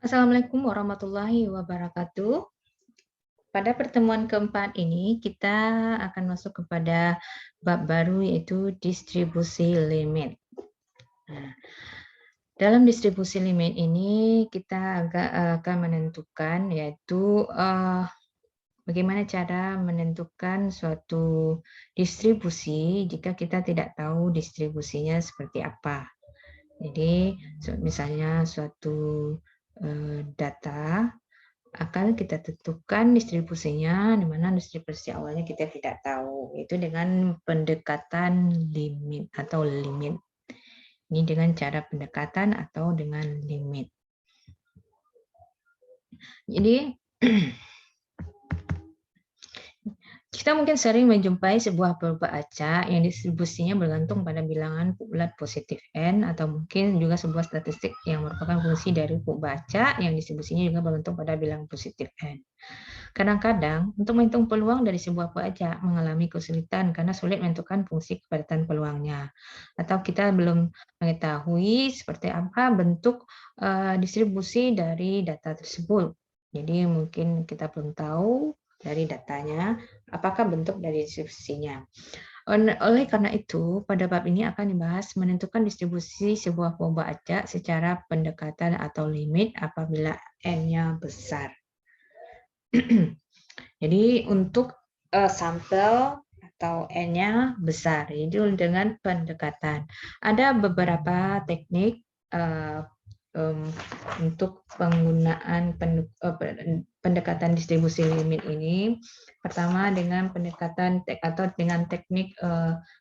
Assalamualaikum warahmatullahi wabarakatuh. Pada pertemuan keempat ini, kita akan masuk kepada bab baru yaitu distribusi limit. Nah, dalam distribusi limit ini kita akan menentukan yaitu bagaimana cara menentukan suatu distribusi jika kita tidak tahu distribusinya seperti apa. Jadi misalnya suatu data akan kita tentukan distribusinya, di mana distribusi awalnya kita tidak tahu. Itu dengan pendekatan limit atau limit. Ini dengan cara pendekatan atau dengan limit. Jadi, kita mungkin sering menjumpai sebuah pelbagai acak yang distribusinya bergantung pada bilangan bulat positif N, atau mungkin juga sebuah statistik yang merupakan fungsi dari pelbagai acak yang distribusinya juga bergantung pada bilangan positif N. Kadang-kadang, untuk menghitung peluang dari sebuah acak mengalami kesulitan karena sulit menentukan fungsi kepadatan peluangnya. Atau kita belum mengetahui seperti apa bentuk distribusi dari data tersebut. Jadi mungkin kita belum tahu dari datanya apakah bentuk dari distribusinya. Oleh karena itu, pada bab ini akan dibahas menentukan distribusi sebuah acak secara pendekatan atau limit apabila N-nya besar. Jadi untuk sampel atau N-nya besar, itu dengan pendekatan. Ada beberapa teknik untuk penggunaan pendekatan distribusi limit ini. Pertama dengan pendekatan atau dengan teknik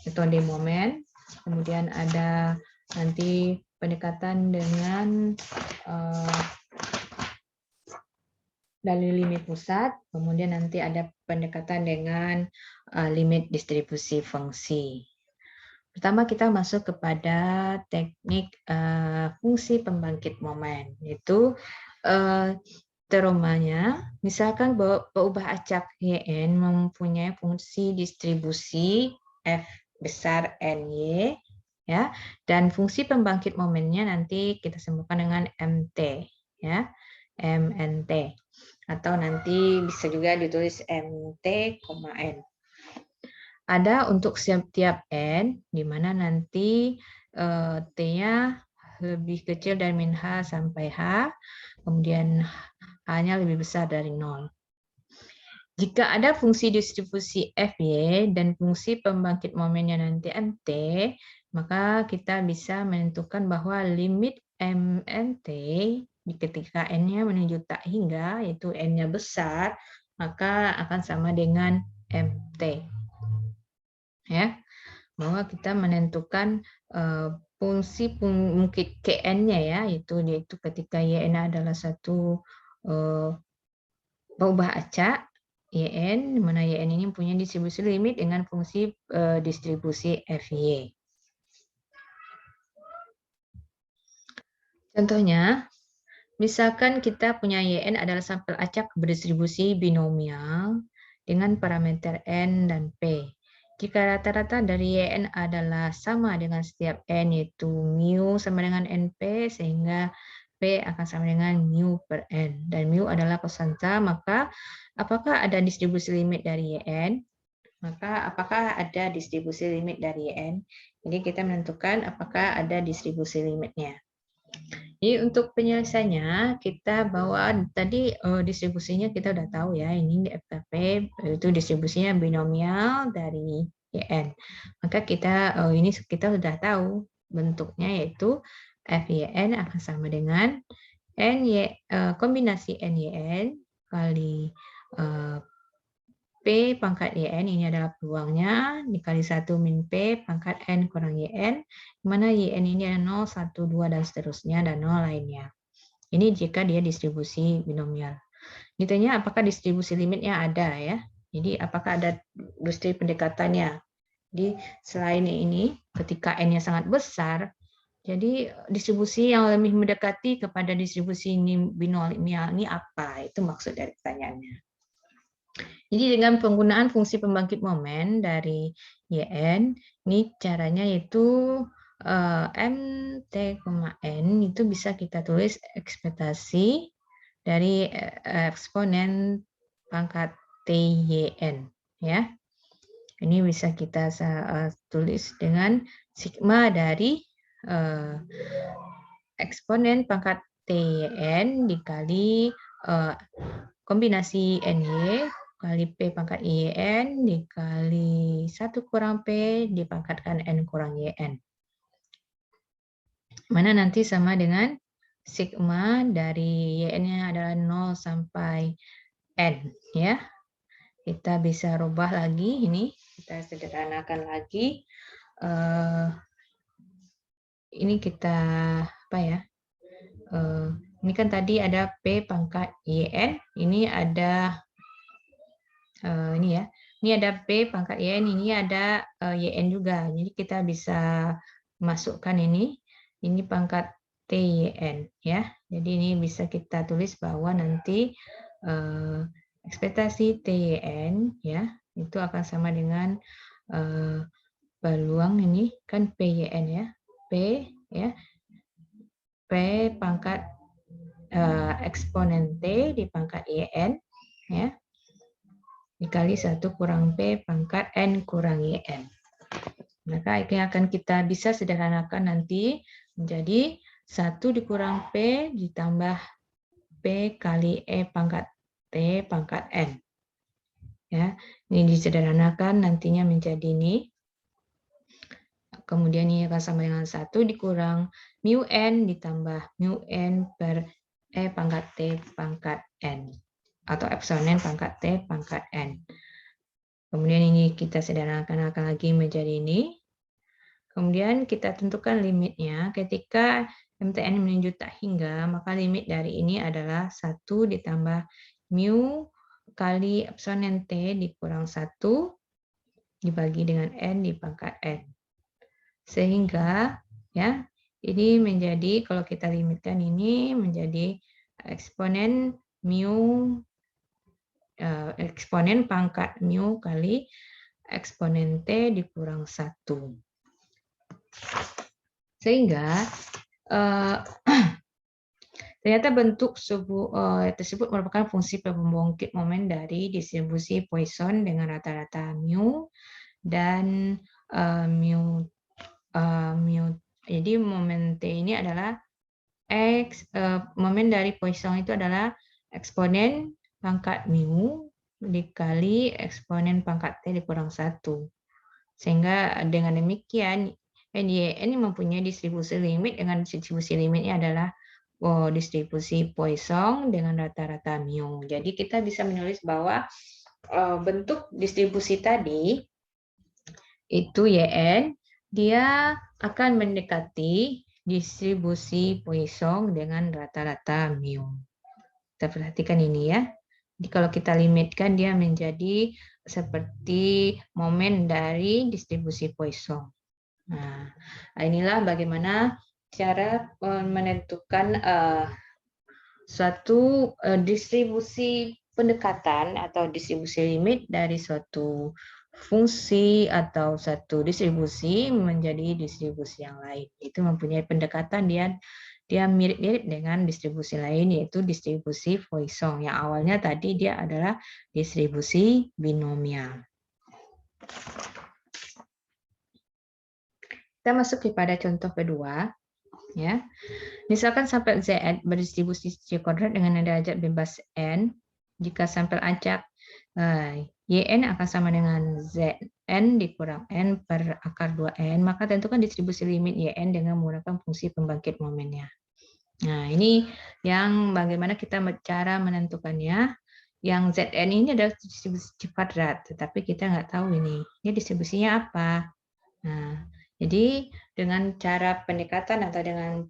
metode momen. Kemudian ada nanti pendekatan dengan dari limit pusat, kemudian nanti ada pendekatan dengan limit distribusi fungsi. Pertama kita masuk kepada teknik fungsi pembangkit momen, yaitu teoremanya, misalkan peubah acak YN mempunyai fungsi distribusi F besar NY, ya, dan fungsi pembangkit momennya nanti kita samakan dengan MT, ya, MNT. Atau nanti bisa juga ditulis MT, N. Ada untuk setiap N, di mana nanti T-nya lebih kecil dari min H sampai H, kemudian H-nya lebih besar dari 0. Jika ada fungsi distribusi Fy dan fungsi pembangkit momennya nanti MT, maka kita bisa menentukan bahwa limit MNT ketika N-nya menuju tak hingga, yaitu N-nya besar, maka akan sama dengan MT. Ya, bahwa kita menentukan fungsi mungkin Kn-nya ya, yaitu ketika Yn adalah satu peubah acak Yn, di mana Yn ini punya distribusi limit dengan fungsi distribusi Fy. Contohnya, misalkan kita punya Yn adalah sampel acak berdistribusi binomial dengan parameter N dan P. Jika rata-rata dari Yn adalah sama dengan setiap N, yaitu mu sama dengan NP, sehingga P akan sama dengan mu per N. Dan mu adalah konstanta, maka apakah ada distribusi limit dari Yn? Maka apakah ada distribusi limit dari Yn? Jadi kita menentukan apakah ada distribusi limitnya. Jadi untuk penyelesaiannya kita bawa tadi distribusinya kita udah tahu ya, ini di FKP itu distribusinya binomial dari YN. Maka ini kita sudah tahu bentuknya, yaitu FYN akan sama dengan kombinasi NYN kali P pangkat YN, ini adalah peluangnya, dikali 1 min P pangkat N kurang YN, di mana YN ini ada 0, 1, 2, dan seterusnya, dan 0 lainnya. Ini jika dia distribusi binomial. Ditanya apakah distribusi limitnya ada ya. Jadi apakah ada distribusi pendekatannya. Jadi selain ini, ketika N-nya sangat besar, jadi distribusi yang lebih mendekati kepada distribusi binomial ini apa? Itu maksud dari pertanyaannya. Jadi dengan penggunaan fungsi pembangkit momen dari YN, ini caranya yaitu MT, N itu bisa kita tulis ekspektasi dari eksponen pangkat TYN, ya. Ini bisa kita tulis dengan sigma dari eksponen pangkat TYN dikali kombinasi NY kali P pangkat YN dikali 1 kurang P dipangkatkan N kurang YN. Mana nanti sama dengan sigma dari YN-nya adalah 0 sampai N, ya. Kita bisa rubah lagi ini, kita sederhanakan lagi. Ini kita apa ya? Ini kan tadi ada P pangkat YN, ini ada ini ya. Ini ada P pangkat YN, ini ada YN juga. Jadi kita bisa masukkan ini pangkat TYN ya. Jadi ini bisa kita tulis bahwa nanti ekspektasi TYN ya itu akan sama dengan peluang ini kan PYN ya. P ya. P pangkat eksponen T di pangkat YN ya dikali 1 kurang P pangkat N kurang YN. Maka ini akan kita bisa sederhanakan nanti menjadi 1 dikurang P ditambah P kali E pangkat T pangkat N. Ya, ini disederhanakan nantinya menjadi ini. Kemudian ini akan sama dengan 1 dikurang mu N ditambah mu N per E pangkat T pangkat N. Atau eksponen pangkat T pangkat N. Kemudian ini kita sederhanakan lagi menjadi ini. Kemudian kita tentukan limitnya ketika MTN menunjuk tak hingga, maka limit dari ini adalah 1 ditambah mu kali eksponen T dikurang 1 dibagi dengan N di pangkat N. Sehingga ya ini menjadi, kalau kita limitkan ini menjadi eksponen mu eksponen pangkat mu kali eksponen T dikurang 1. Sehingga ternyata bentuk tersebut merupakan fungsi pembangkit momen dari distribusi Poisson dengan rata-rata mu dan jadi momen T ini adalah momen dari Poisson itu adalah eksponen pangkat mu dikali eksponen pangkat T dikurang 1. Sehingga dengan demikian NYN mempunyai distribusi limit, dengan distribusi limitnya adalah distribusi Poisson dengan rata-rata mu. Jadi kita bisa menulis bahwa bentuk distribusi tadi itu YN dia akan mendekati distribusi Poisson dengan rata-rata mu. Kita perhatikan ini ya. Jadi kalau kita limitkan dia menjadi seperti momen dari distribusi Poisson. Nah, inilah bagaimana cara menentukan suatu distribusi pendekatan atau distribusi limit dari suatu fungsi atau satu distribusi menjadi distribusi yang lain. Itu mempunyai pendekatan dia mirip-mirip dengan distribusi lain, yaitu distribusi Poisson. Yang awalnya tadi dia adalah distribusi binomial. Kita masuk kepada contoh kedua. Ya, misalkan sampel Z berdistribusi kuadrat dengan derajat bebas n. Jika sampel acak Yn akan sama dengan Zn dikurang n per akar 2n, maka tentukan distribusi limit Yn dengan menggunakan fungsi pembangkit momennya. Nah, ini yang bagaimana kita cara menentukannya. Yang Zn ini adalah distribusi kuadrat, tetapi kita nggak tahu ini distribusinya apa. Nah, jadi dengan cara pendekatan atau dengan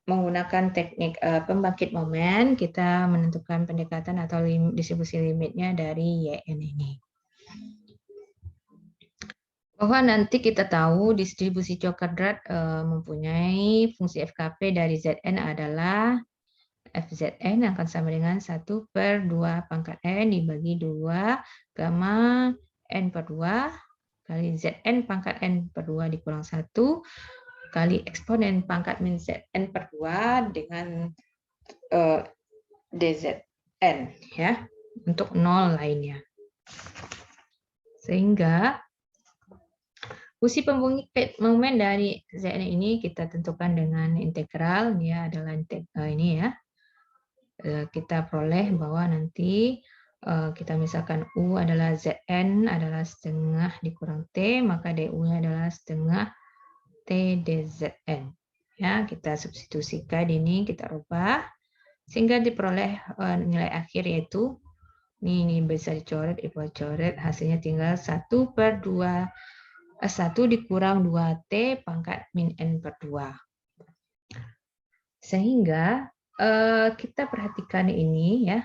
menggunakan teknik pembangkit momen, kita menentukan pendekatan atau distribusi limitnya dari Yn ini. Bahwa nanti kita tahu distribusi kuadrat mempunyai fungsi FKP dari Zn adalah Fzn akan sama dengan 1 per 2 pangkat n dibagi 2 gamma n per 2 kali Zn pangkat N per 2 dikurang 1 kali eksponen pangkat min Zn per 2 dengan DZN ya, untuk 0 lainnya. Sehingga fungsi pembangkit momen dari Zn ini kita tentukan dengan integral, dia adalah ini ya. Kita peroleh bahwa nanti kita misalkan U adalah Zn adalah setengah dikurang T, maka DU-nya adalah setengah T DZN. Ya, kita substitusikan ini, kita rubah sehingga diperoleh nilai akhir yaitu ini bisa dicoret, ibu coret, hasilnya tinggal 1 dikurang 2T pangkat min N per 2. Sehingga kita perhatikan ini ya,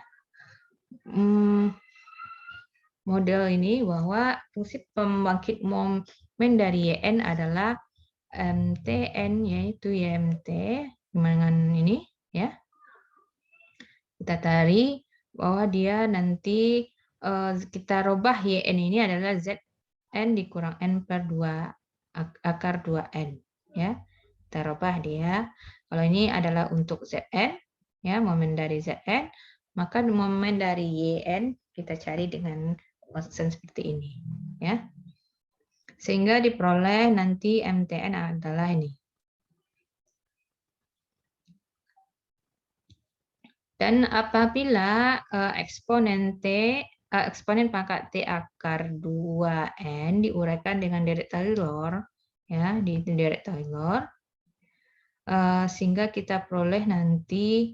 model ini bahwa fungsi pembangkit momen dari YN adalah MTN, yaitu YMT dengan ini ya. Kita tarik bahwa dia nanti kita rubah YN ini adalah ZN dikurang N per 2 akar 2N ya. Kita rubah dia. Kalau ini adalah untuk Zn ya, momen dari Zn, maka momen dari YN kita cari dengan konstan seperti ini ya. Sehingga diperoleh nanti MTN adalah ini. Dan apabila eksponen pangkat T akar 2N diuraikan dengan deret Taylor, ya, di deret Taylor, sehingga kita peroleh nanti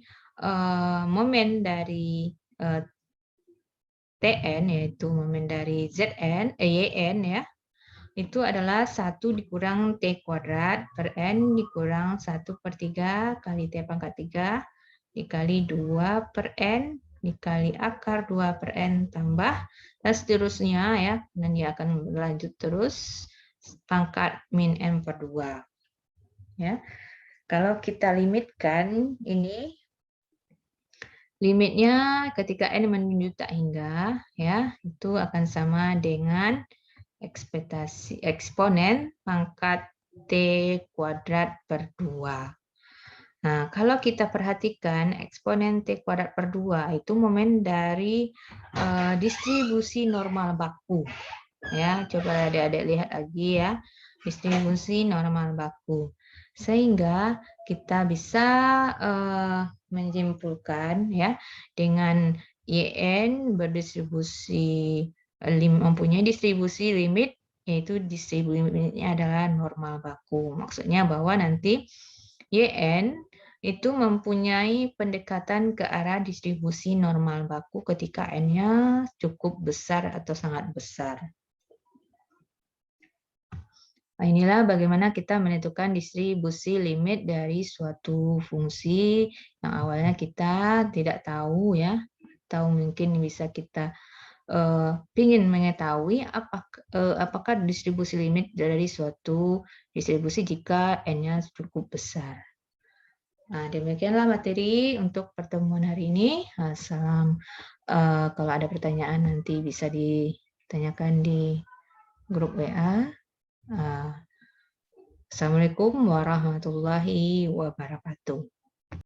momen dari Tn, yaitu momen dari Yn ya, itu adalah 1 dikurang T kuadrat per N dikurang 1/3 kali T pangkat 3 dikali 2 per N dikali akar 2 per N tambah dan seterusnya ya, dan dia akan berlanjut terus pangkat min M per 2 ya. Kalau kita limitkan ini, limitnya ketika N menuju tak hingga ya, itu akan sama dengan eksponen pangkat T kuadrat per 2. Nah, kalau kita perhatikan eksponen T kuadrat per 2 itu momen dari distribusi normal baku. Ya, coba adik-adik lihat lagi ya, distribusi normal baku. Sehingga kita bisa menyimpulkan ya, dengan YN berdistribusi mempunyai distribusi limit, yaitu distribusi limitnya adalah normal baku. Maksudnya bahwa nanti YN itu mempunyai pendekatan ke arah distribusi normal baku ketika N-nya cukup besar atau sangat besar. Nah, inilah bagaimana kita menentukan distribusi limit dari suatu fungsi yang awalnya kita tidak tahu ya, atau mungkin bisa kita ingin mengetahui apakah distribusi limit dari suatu distribusi jika N-nya cukup besar. Nah, demikianlah materi untuk pertemuan hari ini. Kalau ada pertanyaan nanti bisa ditanyakan di grup WA. Assalamualaikum warahmatullahi wabarakatuh.